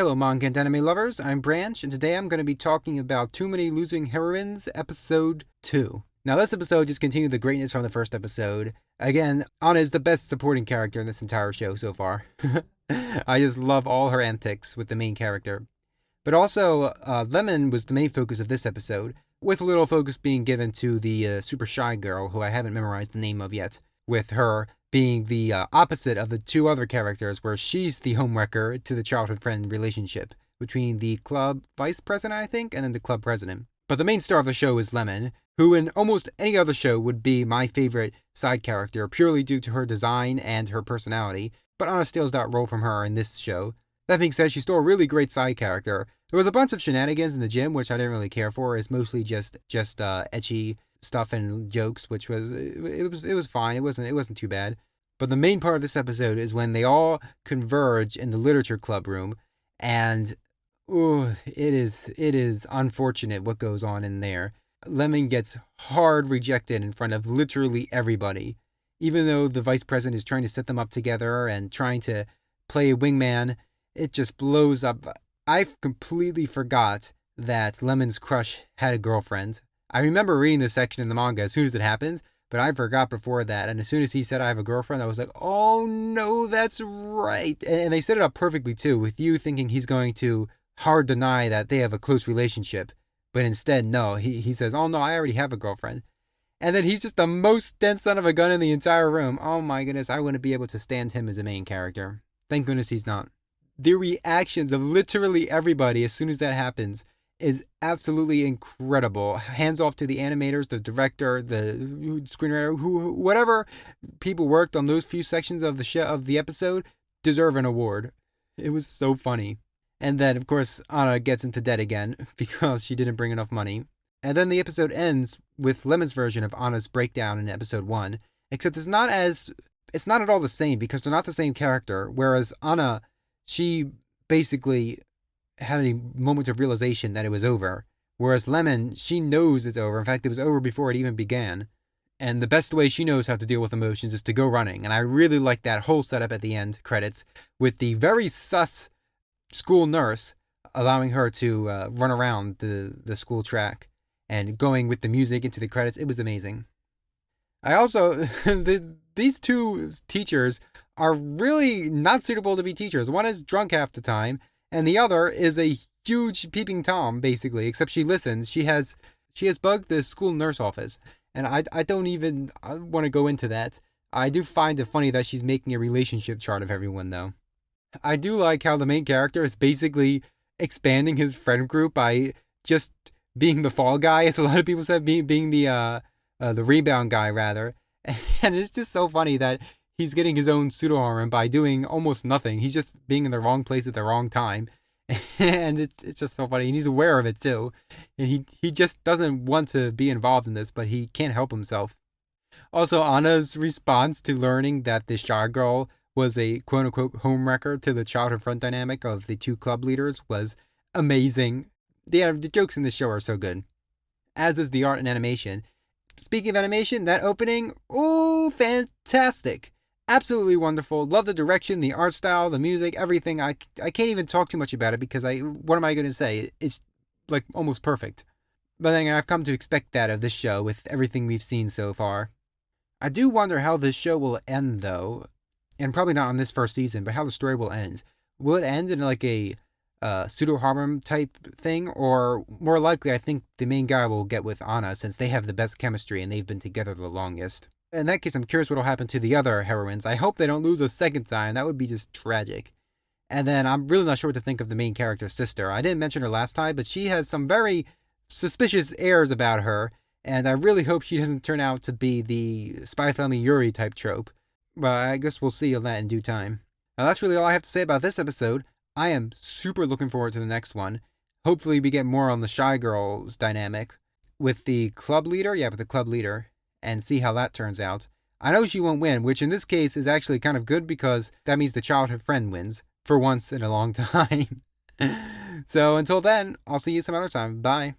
Hello, manga and anime lovers. I'm Branch, and today I'm going to be talking about Too Many Losing Heroines, Episode 2. Now, this episode just continued the greatness from the first episode. Again, Anna is the best supporting character in this entire show so far. I just love all her antics with the main character. But also, Lemon was the main focus of this episode, with a little focus being given to the super shy girl, who I haven't memorized the name of yet, with her being the opposite of the two other characters, where she's the homewrecker to the childhood friend relationship between the club vice president, I think, and then the club president. But the main star of the show is Lemon, who in almost any other show would be my favorite side character, purely due to her design and her personality, but Anna steals that role from her in this show. That being said, she's still a really great side character. There was a bunch of shenanigans in the gym, which I didn't really care for. It's mostly just etchy stuff and jokes, which was it was fine. It wasn't too bad. But the main part of this episode is when they all converge in the literature club room, and it is unfortunate what goes on in there. Lemon gets hard rejected in front of literally everybody, even though the vice president is trying to set them up together and trying to play wingman. It just blows up. I completely forgot that Lemon's crush had a girlfriend. I remember reading this section in the manga as soon as it happens, but I forgot before that. And as soon as he said, I have a girlfriend, I was like, oh no, that's right. And they set it up perfectly too, with you thinking he's going to hard deny that they have a close relationship. But instead, no, he says, oh no, I already have a girlfriend. And then he's just the most dense son of a gun in the entire room. Oh my goodness, I wouldn't be able to stand him as a main character. Thank goodness he's not. The reactions of literally everybody as soon as that happens is absolutely incredible. Hands off to the animators, the director, the screenwriter, whatever people worked on those few sections of the show, of the episode, deserve an award. It was so funny. And then, of course, Anna gets into debt again because she didn't bring enough money. And then the episode ends with Lemon's version of Anna's breakdown in episode 1, except it's not at all the same because they're not the same character, whereas Anna, she basically had a moment of realization that it was over. Whereas Lemon, she knows it's over. In fact, it was over before it even began. And the best way she knows how to deal with emotions is to go running. And I really like that whole setup at the end credits with the very sus school nurse allowing her to run around the school track and going with the music into the credits. It was amazing. I also, these two teachers are really not suitable to be teachers. One is drunk half the time, and the other is a huge peeping Tom, basically, except she listens. She has bugged the school nurse office, and I don't even want to go into that. I do find it funny that she's making a relationship chart of everyone, though. I do like how the main character is basically expanding his friend group by just being the fall guy, as a lot of people said, being the rebound guy, rather. And it's just so funny that he's getting his own pseudo-harem by doing almost nothing. He's just being in the wrong place at the wrong time. And it's just so funny. And he's aware of it, too. And he just doesn't want to be involved in this, but he can't help himself. Also, Anna's response to learning that the shy girl was a quote-unquote homewrecker to the childhood front dynamic of the two club leaders was amazing. The jokes in this show are so good. As is the art and animation. Speaking of animation, that opening, fantastic. Absolutely wonderful. Love the direction, the art style, the music, everything. I can't even talk too much about it because what am I going to say? It's like almost perfect. But then again, I've come to expect that of this show with everything we've seen so far. I do wonder how this show will end, though. And probably not on this first season, but how the story will end. Will it end in like a pseudo-harem type thing? Or more likely, I think the main guy will get with Anna since they have the best chemistry and they've been together the longest. In that case, I'm curious what will happen to the other heroines. I hope they don't lose a second time. That would be just tragic. And then I'm really not sure what to think of the main character's sister. I didn't mention her last time, but she has some very suspicious airs about her. And I really hope she doesn't turn out to be the Spy Family Yuri type trope. But I guess we'll see on that in due time. Now that's really all I have to say about this episode. I am super looking forward to the next one. Hopefully we get more on the shy girl's dynamic with the club leader. Yeah, with the club leader. And see how that turns out. I know she won't win, which in this case is actually kind of good because that means the childhood friend wins. For once in a long time. So until then, I'll see you some other time. Bye.